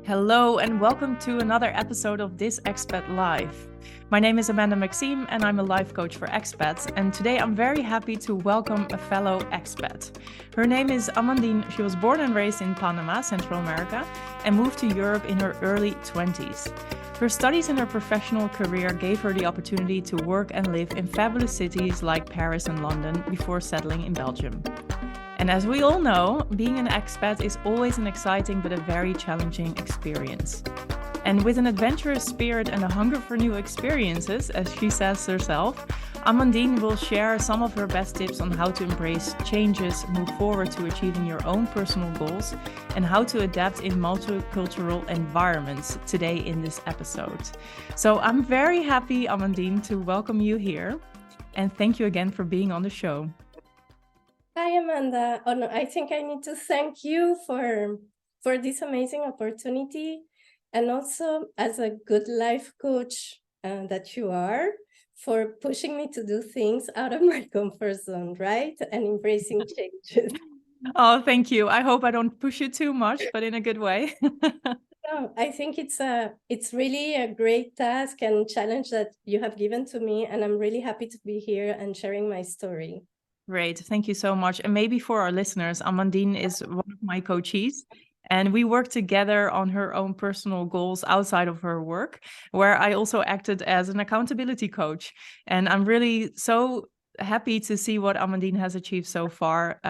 Hello and welcome to another episode of This Expat Life. My name is Amandine P and I'm a life coach for expats, and today I'm very happy to welcome a fellow expat. Her name is Amandine. She was born and raised in Panama, Central America, and moved to Europe in her early 20s. Her studies and her professional career gave her the opportunity to work and live in fabulous cities like Paris and London before settling in Belgium. And as we all know, being an expat is always an exciting but a very challenging experience. And with an adventurous spirit and a hunger for new experiences, as she says herself, Amandine will share some of her best tips on how to embrace changes, move forward to achieving your own personal goals, and how to adapt in multicultural environments today in this episode. So I'm very happy, Amandine, to welcome you here. And thank you again for being on the show. Hi, Amanda. Oh, no, I think I need to thank you for this amazing opportunity, and also as a good life coach that you are, for pushing me to do things out of my comfort zone, right? And embracing changes. Oh, thank you. I hope I don't push you too much, but in a good way. No, I think it's really a great task and challenge that you have given to me, and I'm really happy to be here and sharing my story. Great. Thank you so much. And maybe for our listeners, Amandine is one of my coachees, and we work together on her own personal goals outside of her work, where I also acted as an accountability coach. And I'm really so happy to see what Amandine has achieved so far,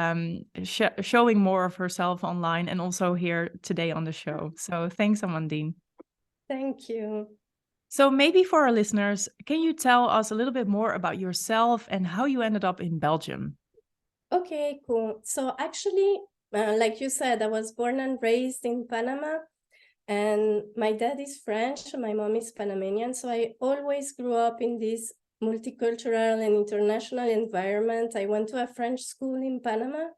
showing more of herself online and also here today on the show. So thanks, Amandine. Thank you. So maybe for our listeners, can you tell us a little bit more about yourself and how you ended up in Belgium? Okay, cool. So actually, like you said, I was born and raised in Panama, and my dad is French, my mom is Panamanian. So I always grew up in this multicultural and international environment. I went to a French school in Panama.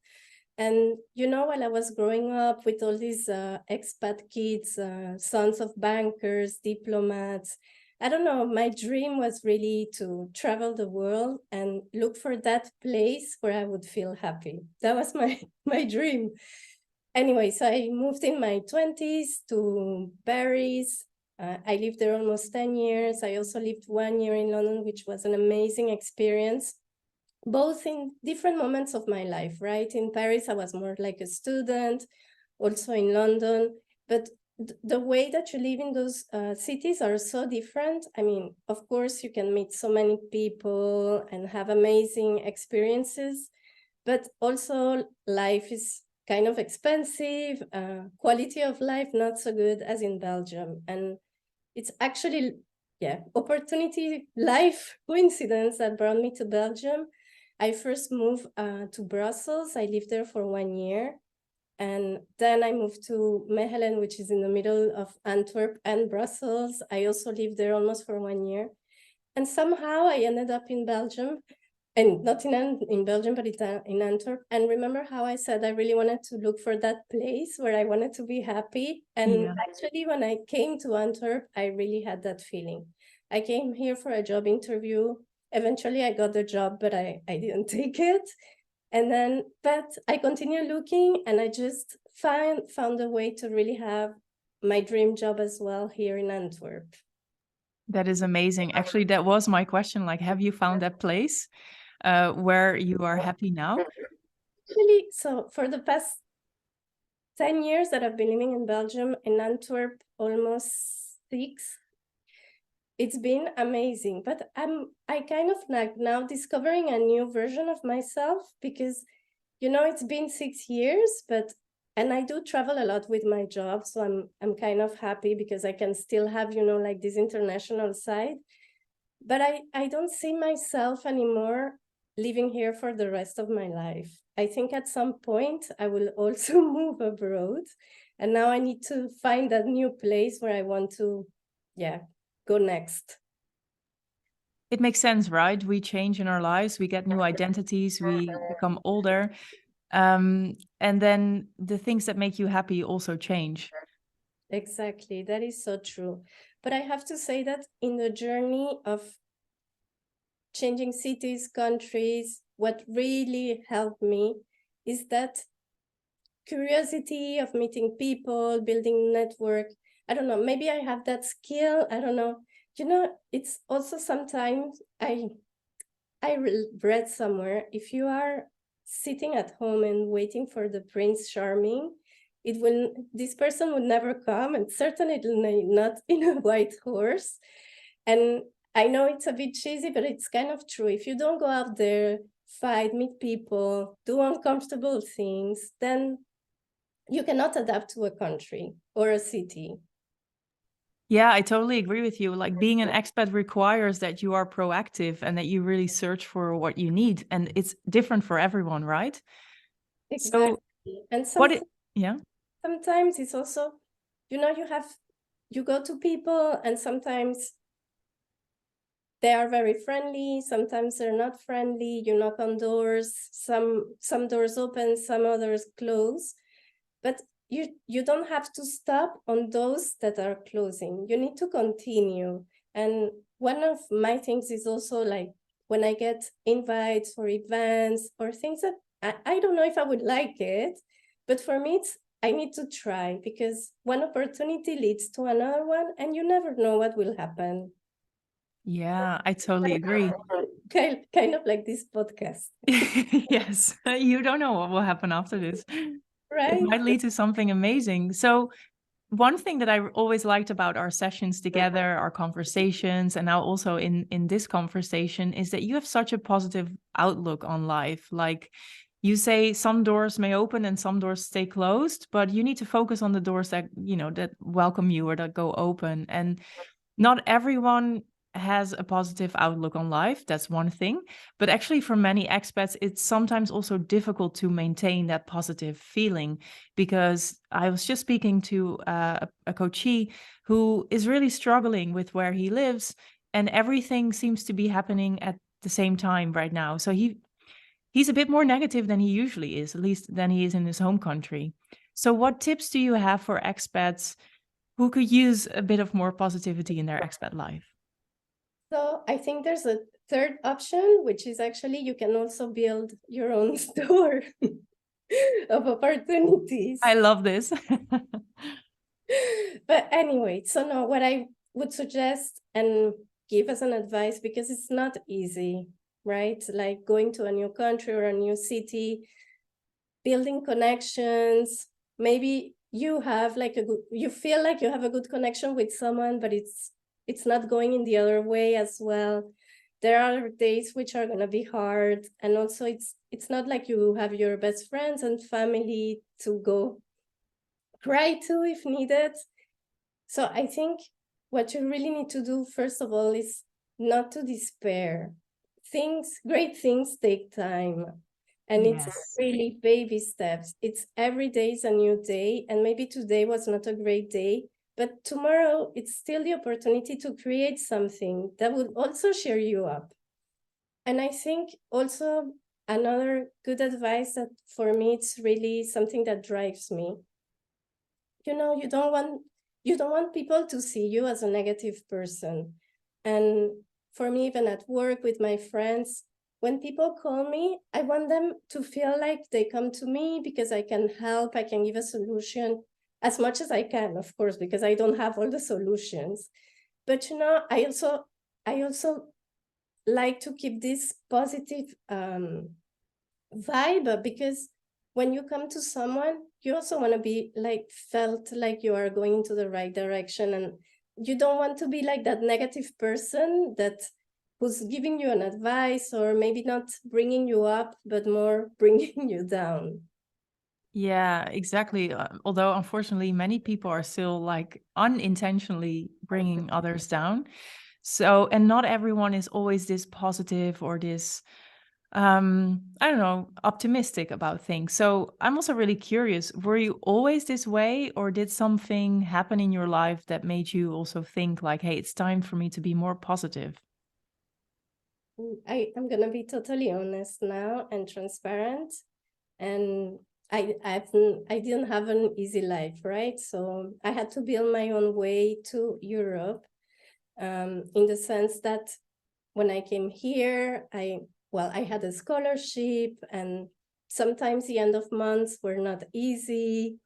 And, while I was growing up with all these expat kids, sons of bankers, diplomats, I don't know, my dream was really to travel the world and look for that place where I would feel happy. That was my dream. Anyway, so I moved in my 20s to Paris. I lived there almost 10 years. I also lived 1 year in London, which was an amazing experience, both in different moments of my life, right? In Paris, I was more like a student, also in London. But the way that you live in those cities are so different. I mean, of course, you can meet so many people and have amazing experiences, but also life is kind of expensive, quality of life not so good as in Belgium. And it's actually, opportunity, life coincidence that brought me to Belgium. I first moved to Brussels. I lived there for 1 year. And then I moved to Mechelen, which is in the middle of Antwerp and Brussels. I also lived there almost for 1 year. And somehow I ended up in Belgium, and not in Belgium, but in Antwerp. And remember how I said I really wanted to look for that place where I wanted to be happy. And actually, when I came to Antwerp, I really had that feeling. I came here for a job interview. Eventually, I got the job, but I didn't take it. And then, but I continued looking, and I just found a way to really have my dream job as well here in Antwerp. That is amazing. Actually, that was my question. Like, have you found that place where you are happy now? Actually, so for the past 10 years that I've been living in Belgium, in Antwerp, almost 6, it's been amazing. But I kind of like now discovering a new version of myself, because, it's been 6 years, and I do travel a lot with my job. So I'm kind of happy because I can still have, like this international side. But I don't see myself anymore living here for the rest of my life. I think at some point I will also move abroad. And now I need to find that new place where I want to, go next. It makes sense, right? We change in our lives, we get new identities, we become older. And then the things that make you happy also change. Exactly. That is so true. But I have to say that in the journey of changing cities, countries, what really helped me is that curiosity of meeting people, building network. I don't know, maybe I have that skill. I don't know. It's also sometimes I read somewhere, if you are sitting at home and waiting for the Prince Charming, this person would never come, and certainly not in a white horse. And I know it's a bit cheesy, but it's kind of true. If you don't go out there, fight, meet people, do uncomfortable things, then you cannot adapt to a country or a city. Yeah, I totally agree with you. Like being an expat requires that you are proactive and that you really search for what you need. And it's different for everyone, right? Exactly. So And yeah. sometimes it's also, you go to people and sometimes they are very friendly, sometimes they're not friendly. You knock on doors, some doors open, some others close. But you don't have to stop on those that are closing. You need to continue. And one of my things is also like when I get invites for events or things that I don't know if I would like it, but for me I need to try, because one opportunity leads to another one and you never know what will happen. Yeah, I totally agree. Kind of like this podcast. Yes, you don't know what will happen after this. It Right? might lead to something amazing. So one thing that I always liked about our sessions together, our conversations, and now also in this conversation, is that you have such a positive outlook on life. Like you say, some doors may open and some doors stay closed, but you need to focus on the doors that, that welcome you or that go open. And not everyone has a positive outlook on life. That's one thing. But actually, for many expats, it's sometimes also difficult to maintain that positive feeling, because I was just speaking to a coachee who is really struggling with where he lives, and everything seems to be happening at the same time right now. So he's a bit more negative than he usually is, at least than he is in his home country. So what tips do you have for expats who could use a bit of more positivity in their expat life? So I think there's a third option, which is actually you can also build your own store of opportunities. I love this. But anyway, so no, what I would suggest and give as an advice, because it's not easy, right? Like going to a new country or a new city, building connections. Maybe you have like you feel like you have a good connection with someone, but it's not going in the other way as well. There are days which are going to be hard, and also it's not like you have your best friends and family to go cry to if needed. So I think what you really need to do, first of all, is not to despair. Great things take time. And it's Yes. really baby steps. It's every day is a new day. And maybe today was not a great day, but tomorrow it's still the opportunity to create something that would also cheer you up. And I think also another good advice that for me, it's really something that drives me. You don't want people to see you as a negative person. And for me, even at work with my friends, when people call me, I want them to feel like they come to me because I can help, I can give a solution as much as I can, of course, because I don't have all the solutions. But I also like to keep this positive vibe, because when you come to someone, you also want to be like felt like you are going into the right direction, and you don't want to be like that negative person who's giving you an advice, or maybe not bringing you up but more bringing you down. Yeah, exactly. Although unfortunately, many people are still like unintentionally bringing others down. So, and not everyone is always this positive or this, I don't know, optimistic about things. So I'm also really curious, were you always this way, or did something happen in your life that made you also think like, hey, it's time for me to be more positive? I'm gonna be totally honest now and transparent. And I didn't have an easy life, right? So I had to build my own way to Europe, in the sense that when I came here, I had a scholarship, and sometimes the end of months were not easy.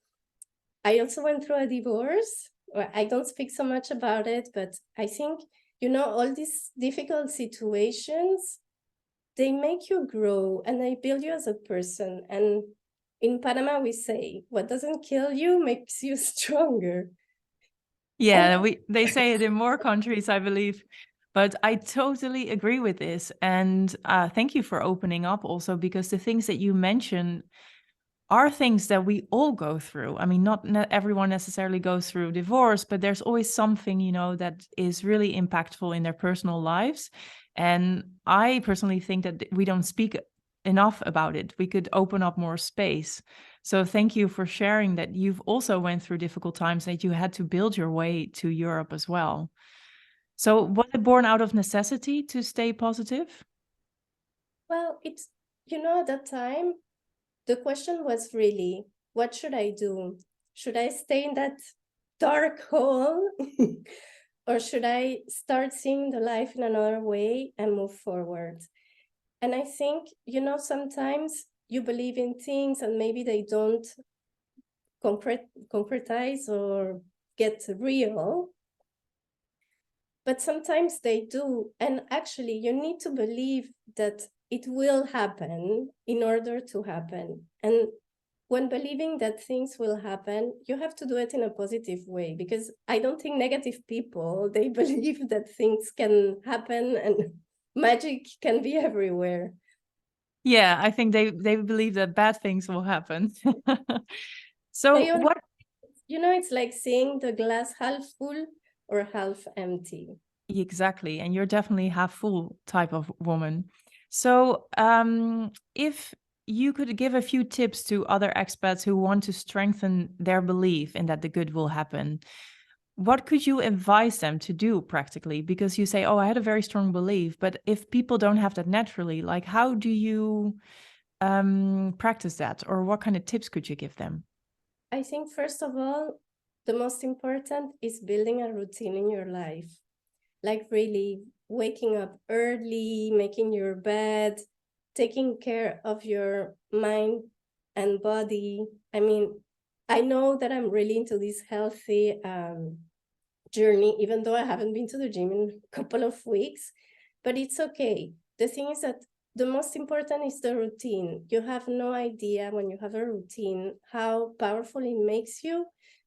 I also went through a divorce. Well, I don't speak so much about it, but I think, all these difficult situations, they make you grow and they build you as a person. And in Panama, we say, what doesn't kill you makes you stronger. Yeah, they say it in more countries, I believe. But I totally agree with this. And thank you for opening up also, because the things that you mentioned are things that we all go through. I mean, not everyone necessarily goes through divorce, but there's always something, that is really impactful in their personal lives. And I personally think that we don't speak enough about it. We could open up more space. So thank you for sharing that you've also went through difficult times, that you had to build your way to Europe as well. So was it born out of necessity to stay positive? Well, it's, at that time, the question was really, what should I do? Should I stay in that dark hole? Or should I start seeing the life in another way and move forward? And I think, sometimes you believe in things and maybe they don't concretize or get real. But sometimes they do. And actually, you need to believe that it will happen in order to happen. And when believing that things will happen, you have to do it in a positive way, because I don't think negative people, they believe that things can happen and magic can be everywhere. Yeah, I think they believe that bad things will happen. So what It's like seeing the glass half full or half empty. exactly, and you're definitely half full type of woman. So, if you could give a few tips to other expats who want to strengthen their belief in that the good will happen, what could you advise them to do practically? Because you say, "Oh, I had a very strong belief," but if people don't have that naturally, like how do you practice that, or what kind of tips could you give them? I think, first of all, the most important is building a routine in your life. Like really waking up early, making your bed, taking care of your mind and body. I mean, I know that I'm really into this healthy journey, even though I haven't been to the gym in a couple of weeks, but it's okay. The thing is that the most important is the routine. You have no idea when you have a routine how powerful it makes you,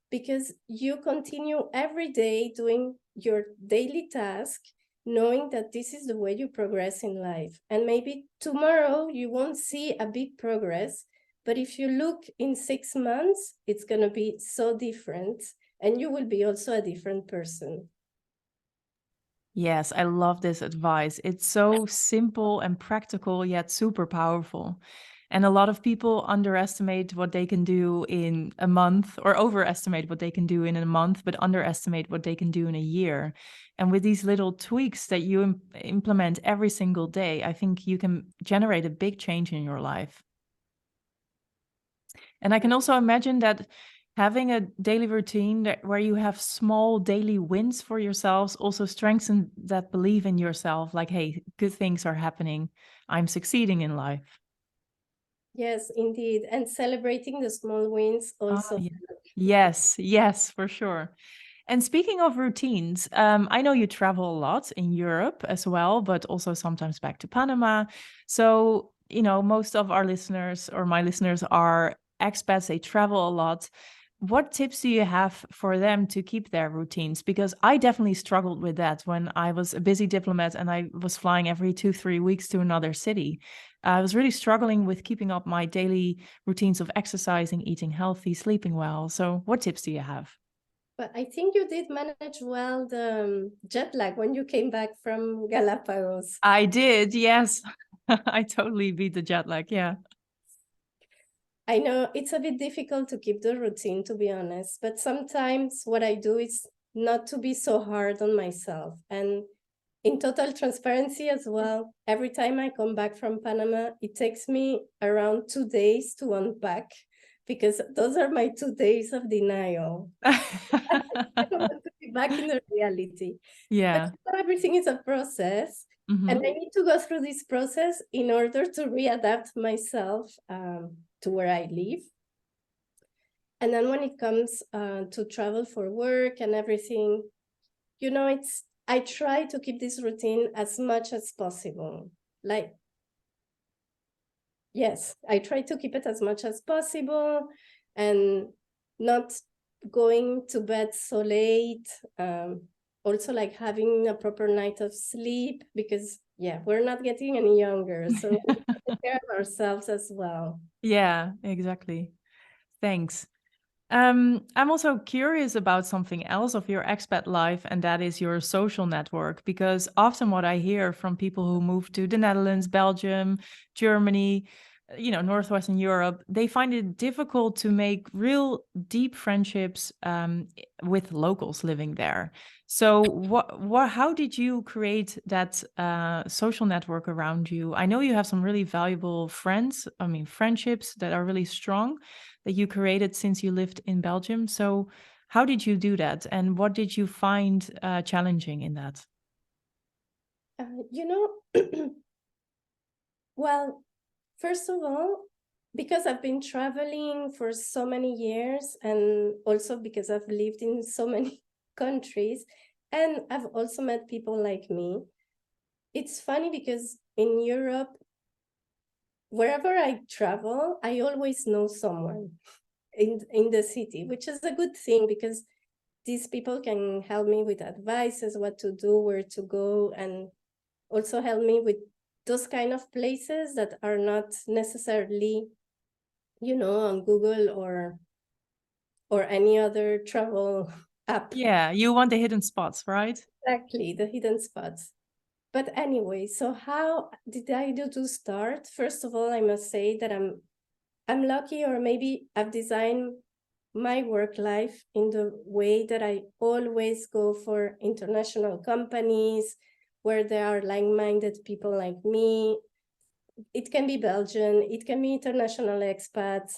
because you continue every day doing your daily task, knowing that this is the way you progress in life. And maybe tomorrow you won't see a big progress, but if you look in 6 months, it's going to be so different and you will be also a different person. Yes, I love this advice. It's so simple and practical, yet super powerful. And a lot of people underestimate what they can do in a month, or overestimate what they can do in a month, but underestimate what they can do in a year. And with these little tweaks that you implement every single day, I think you can generate a big change in your life. And I can also imagine that having a daily routine where you have small daily wins for yourselves also strengthen that belief in yourself, like, hey, good things are happening. I'm succeeding in life. Yes, indeed. And celebrating the small wins also. Yeah. Yes, yes, for sure. And speaking of routines, I know you travel a lot in Europe as well, but also sometimes back to Panama. So, most of our listeners, or my listeners, are expats, they travel a lot. What tips do you have for them to keep their routines? Because I definitely struggled with that when I was a busy diplomat and I was flying every 2-3 weeks to another city. I was really struggling with keeping up my daily routines of exercising, eating healthy, sleeping well. So, what tips do you have? But I think you did manage well the jet lag when you came back from Galapagos. I did, yes. I totally beat the jet lag, yeah. I know it's a bit difficult to keep the routine, to be honest, but sometimes what I do is not to be so hard on myself. And in total transparency as well, every time I come back from Panama, it takes me around 2 days to unpack, because those are my 2 days of denial. I don't want to be back in the reality. But Yeah. everything is a process. And I need to go through this process in order to readapt myself to where I live. And then when it comes to travel for work and everything, you know, I try to keep this routine as much as possible. Like, yes, I try to keep it as much as possible and not going to bed so late. Also, like having a proper night of sleep, because yeah, we're not getting any younger, so we need to take care of ourselves as well. Yeah, exactly. Thanks. I'm also curious about something else of your expat life, and that is your social network. Because often what I hear from people who move to the Netherlands, Belgium, Germany, Northwestern Europe, they find it difficult to make real deep friendships with locals living there. So, how did you create that social network around you? I know you have some really valuable friends. I mean, friendships that are really strong that you created since you lived in Belgium. So, how did you do that, and what did you find challenging in that? You know, well, first of all, because I've been traveling for so many years, and also because I've lived in so many countries, and I've also met people like me. It's funny because in Europe, wherever I travel, I always know someone in the city, which is a good thing because these people can help me with advices, what to do, where to go, and also help me with those kind of places that are not necessarily, you know, on Google or any other travel app. Yeah, you want the hidden spots, right? Exactly, the hidden spots. But anyway, so how did I do to start? First of all, I must say that I'm lucky, or maybe I've designed my work life in the way that I always go for international companies where there are like-minded people like me. It can be Belgian, it can be international expats.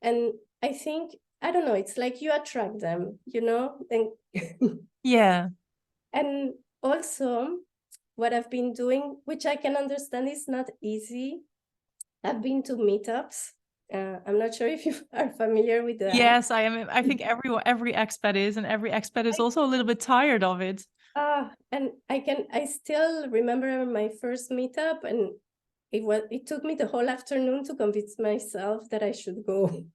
And I think, I don't know, it's like you attract them, you know? And, Yeah. and also what I've been doing, which I can understand is not easy. I've been to meetups. I'm not sure if you are familiar with that. Yes, I am. I think every expat is, and every expat is also a little bit tired of it. And I still remember my first meetup, and it took me the whole afternoon to convince myself that I should go.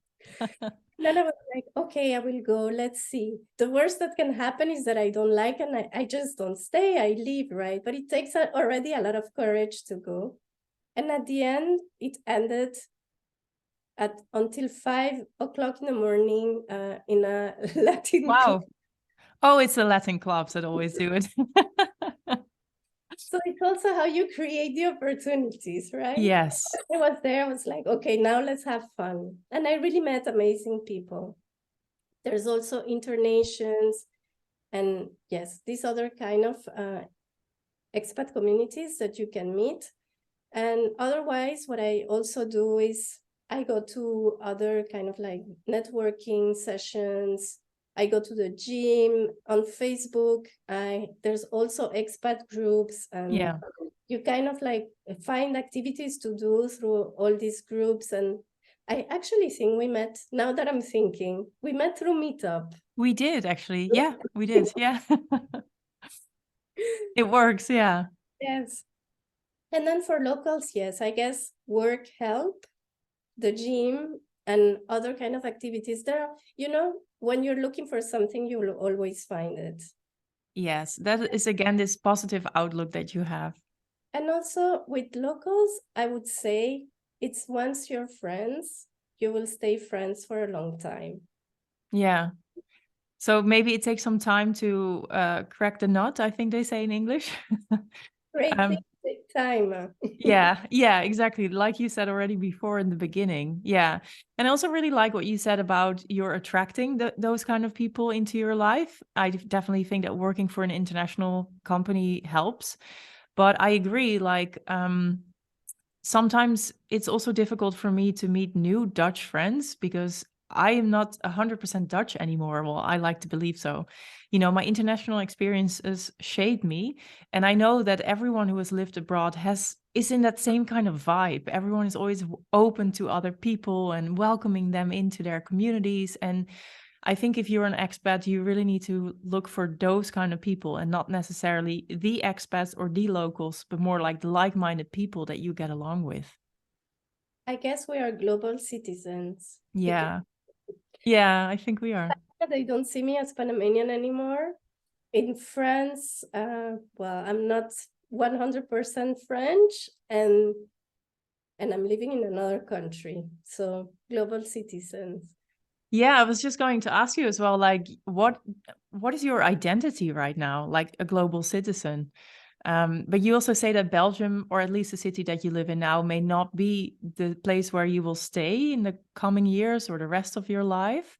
Then I was like, okay, I will go. Let's see. The worst that can happen is that I don't like, and I just don't stay. I leave, right? But it takes already a lot of courage to go. And at the end, it ended at until 5 o'clock in the morning in a Latin club. Wow. Oh, it's the Latin clubs that always do it. So it's also how you create the opportunities, right? Yes. I was there, I was like, okay, now let's have fun. And I really met amazing people. There's also internations and yes, these other kind of expat communities that you can meet. And otherwise, what I also do is I go to other kind of like networking sessions. I go to the gym on Facebook. There's also expat groups, and Yeah. you kind of like find activities to do through all these groups. And I actually think we met, now that I'm thinking, we met through Meetup. We did actually. Yeah, we did. Yeah. It works. Yeah. Yes. And then for locals, yes, I guess work help, the gym, and other kind of activities. There are, you know, when you're looking for something, you will always find it. Yes. That is again this positive outlook that you have. And also with locals, I would say it's once you're friends, you will stay friends for a long time. Yeah. So maybe it takes some time to crack the nut, I think they say in English. Great things um, take time. yeah, exactly. Like you said already before in the beginning. Yeah. And I also really like what you said about you're attracting those kind of people into your life. I definitely think that working for an international company helps. But I agree, like, sometimes it's also difficult for me to meet new Dutch friends because I am not 100% Dutch anymore. Well, I like to believe so. You know, my international experiences shaped me, and I know that everyone who has lived abroad is in that same kind of vibe. Everyone is always open to other people and welcoming them into their communities. And I think if you're an expat, you really need to look for those kind of people and not necessarily the expats or the locals, but more like the like-minded people that you get along with. I guess we are global citizens because Yeah. Yeah, I think we are. they don't see me as Panamanian anymore. In France, well, I'm not 100% French, and I'm living in another country. So global citizens. Yeah, I was just going to ask you as well, like what is your identity right now, like a global citizen? But you also say that Belgium, or at least the city that you live in now, may not be the place where you will stay in the coming years or the rest of your life.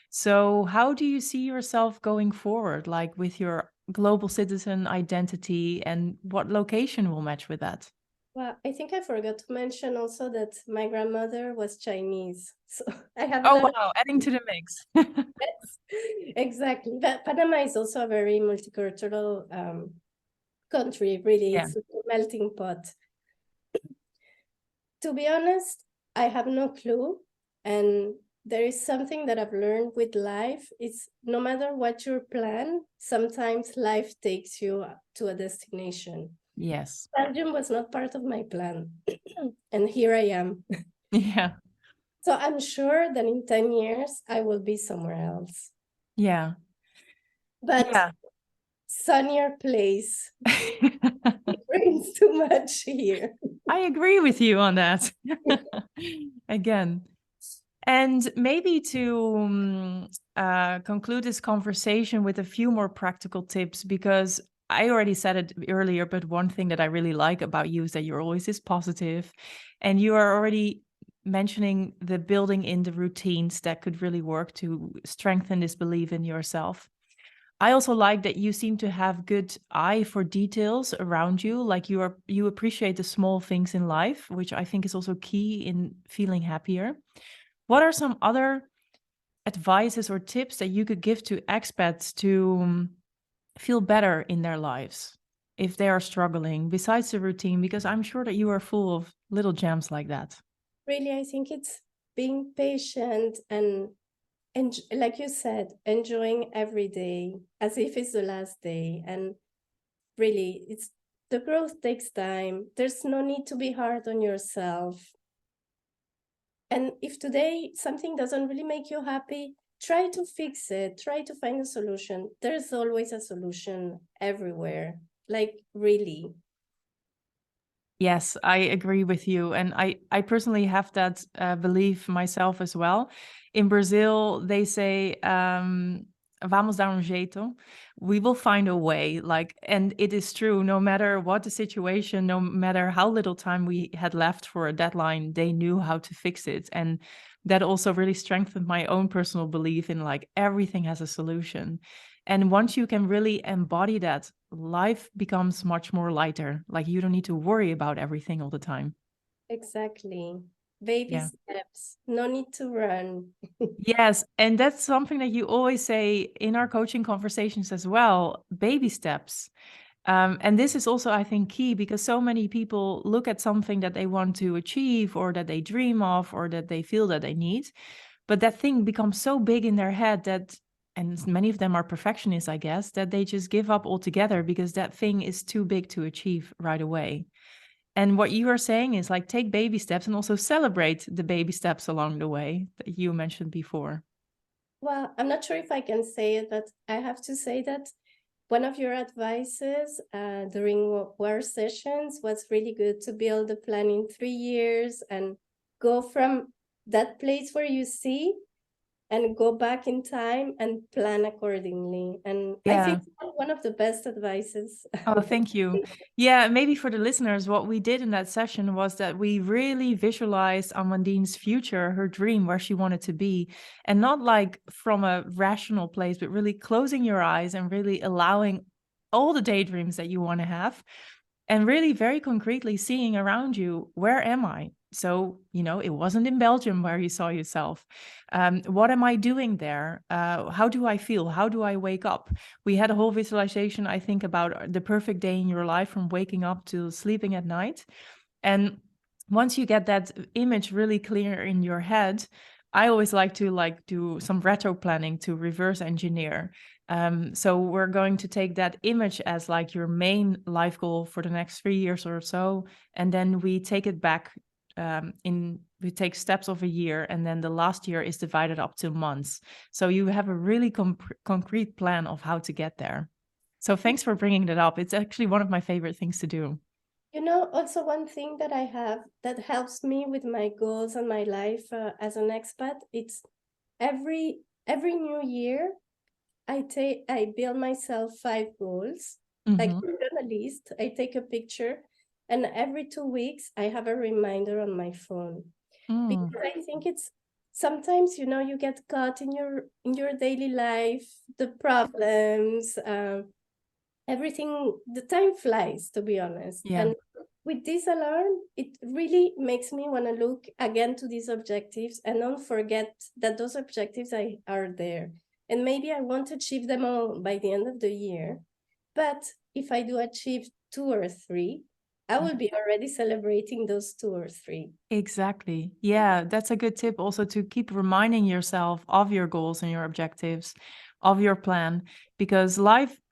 So how do you see yourself going forward, like with your global citizen identity, and what location will match with that? Well, I think I forgot to mention also that my grandmother was Chinese. So I have a Oh, lot of wow, adding to the mix. yes, exactly. But Panama is also a very multicultural country, really. Yeah. It's a melting pot. To be honest, I have no clue. And there is something that I've learned with life. It's no matter what your plan, sometimes life takes you to a destination. Yes. Belgium was not part of my plan. And here I am. Yeah. So I'm sure that in 10 years, I will be somewhere else. Yeah. But Yeah. sunnier place. It rains too much here. I agree with you on that. Again. And maybe to conclude this conversation with a few more practical tips, because I already said it earlier, but one thing that I really like about you is that you're always this positive, and you are already mentioning the building in the routines that could really work to strengthen this belief in yourself. I also like that you seem to have good eye for details around you, like you appreciate the small things in life, which I think is also key in feeling happier. What are some other advices or tips that you could give to expats to feel better in their lives if they are struggling besides the routine? Because I'm sure that you are full of little gems like that. Really, I think it's being patient and like you said, enjoying every day as if it's the last day. And really, it's the growth takes time. There's no need to be hard on yourself. And if today something doesn't really make you happy, try to fix it. Try to find a solution. There's always a solution everywhere. Like really. Yes, I agree with you. And I personally have that belief myself as well. In Brazil, they say, vamos dar jeito. We will find a way. Like, and it is true, no matter what the situation, no matter how little time we had left for a deadline, they knew how to fix it. And that also really strengthened my own personal belief in like everything has a solution. And once you can really embody that, life becomes much more lighter. Like you don't need to worry about everything all the time. Exactly. Baby Yeah. steps. No need to run. Yes. And that's something that you always say in our coaching conversations as well, baby steps. And this is also, I think, key because so many people look at something that they want to achieve or that they dream of or that they feel that they need. But that thing becomes so big in their head that, and many of them are perfectionists, I guess, that they just give up altogether because that thing is too big to achieve right away. And what you are saying is like take baby steps and also celebrate the baby steps along the way that you mentioned before. Well, I'm not sure if I can say it, but I have to say that one of your advices during war sessions was really good to build a plan in 3 years and go from that place where you see and go back in time and plan accordingly. And I Yeah. think one of the best advices. Oh, thank you. Yeah, maybe for the listeners, what we did in that session was that we really visualized Amandine's future, her dream, where she wanted to be, and not like from a rational place, but really closing your eyes and really allowing all the daydreams that you want to have, and really very concretely seeing around you, where am I? So, it wasn't in Belgium where you saw yourself. What am I doing there? How do I feel? How do I wake up? We had a whole visualization, I think, about the perfect day in your life from waking up to sleeping at night. And once you get that image really clear in your head, I always like to do some retro planning to reverse engineer. So we're going to take that image as like your main life goal for the next 3 years or so, and then we take it back we take steps of a year, and then the last year is divided up to months. So you have a really concrete plan of how to get there. So thanks for bringing that up. It's actually one of my favorite things to do. Also one thing that I have that helps me with my goals and my life as an expat, it's every new year, I build myself 5 goals. Like Mhm. put on a list, I take a picture, and every 2 weeks I have a reminder on my phone. Mm. Because I think it's sometimes, you get caught in your daily life, the problems, everything, the time flies, to be honest. Yeah. And with this alarm, it really makes me want to look again to these objectives and don't forget that those objectives are there. And maybe I won't achieve them all by the end of the year. But if I do achieve 2 or 3, I will be already celebrating those 2 or 3. Exactly. Yeah, that's a good tip also, to keep reminding yourself of your goals and your objectives, of your plan, because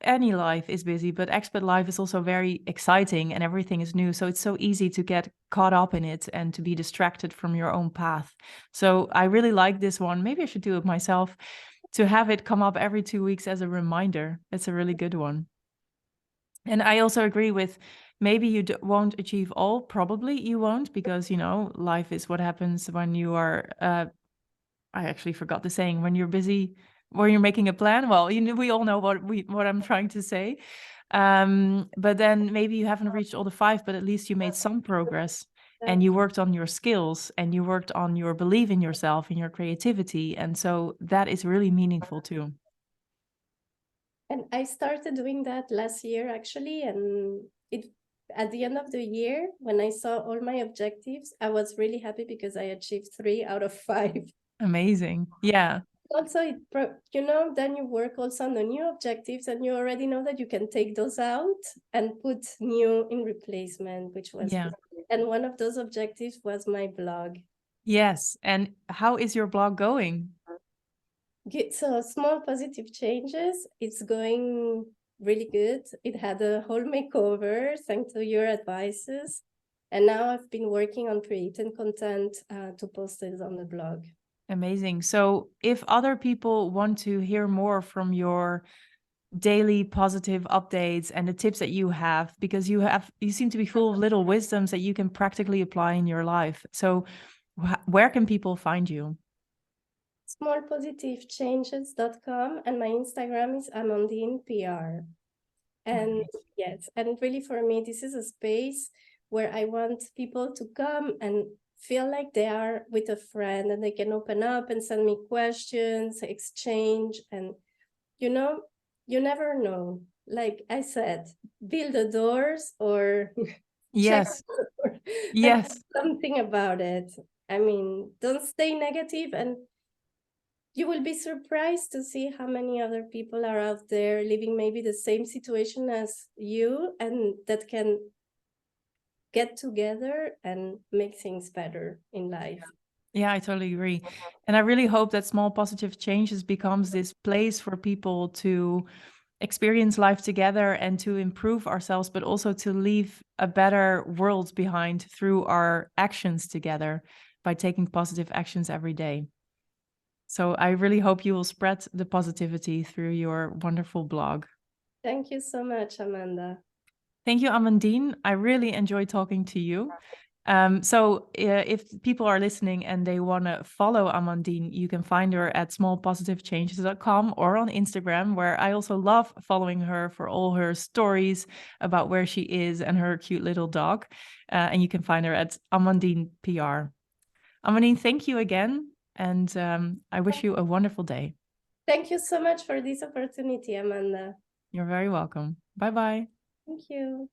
any life is busy, but expat life is also very exciting and everything is new. So it's so easy to get caught up in it and to be distracted from your own path. So I really like this one. Maybe I should do it myself, to have it come up every 2 weeks as a reminder. It's a really good one. And I also agree with, maybe you won't achieve all. Probably you won't, because, life is what happens when you are, I actually forgot the saying, when you're busy, when you're making a plan. Well, we all know what I'm trying to say. But then maybe you haven't reached all the 5, but at least you made some progress, and you worked on your skills, and you worked on your belief in yourself and your creativity. And so that is really meaningful too. And I started doing that last year, actually. And at the end of the year, when I saw all my objectives, I was really happy because I achieved 3 out of 5. Amazing. Yeah. Also, then you work also on the new objectives, and you already know that you can take those out and put new in replacement, which was Yeah. good. And one of those objectives was my blog. Yes. And how is your blog going? So small positive changes. It's going really good. It had a whole makeover thanks to your advices. And now I've been working on creating content to post it on the blog. Amazing. So if other people want to hear more from your daily positive updates and the tips that you have, because you seem to be full of little wisdoms that you can practically apply in your life. So where can people find you? Smallpositivechanges.com, and my Instagram is Amandine PR. And yes, and really for me, this is a space where I want people to come and feel like they are with a friend, and they can open up and send me questions, exchange. And you never know. Like I said, build the doors or check Yes. the door, but Yes. something about it. I mean, don't stay negative, and you will be surprised to see how many other people are out there living maybe the same situation as you, and that can get together and make things better in life. Yeah, I totally agree. And I really hope that Small Positive Changes becomes this place for people to experience life together and to improve ourselves, but also to leave a better world behind through our actions together, by taking positive actions every day. So I really hope you will spread the positivity through your wonderful blog. Thank you so much, Amanda. Thank you, Amandine. I really enjoyed talking to you. So if people are listening and they want to follow Amandine, you can find her at smallpositivechanges.com or on Instagram, where I also love following her for all her stories about where she is and her cute little dog. And you can find her at Amandine PR. Amandine, thank you again. And I wish you a wonderful day. Thank you so much for this opportunity, Amanda. You're very welcome. Bye-bye. Thank you.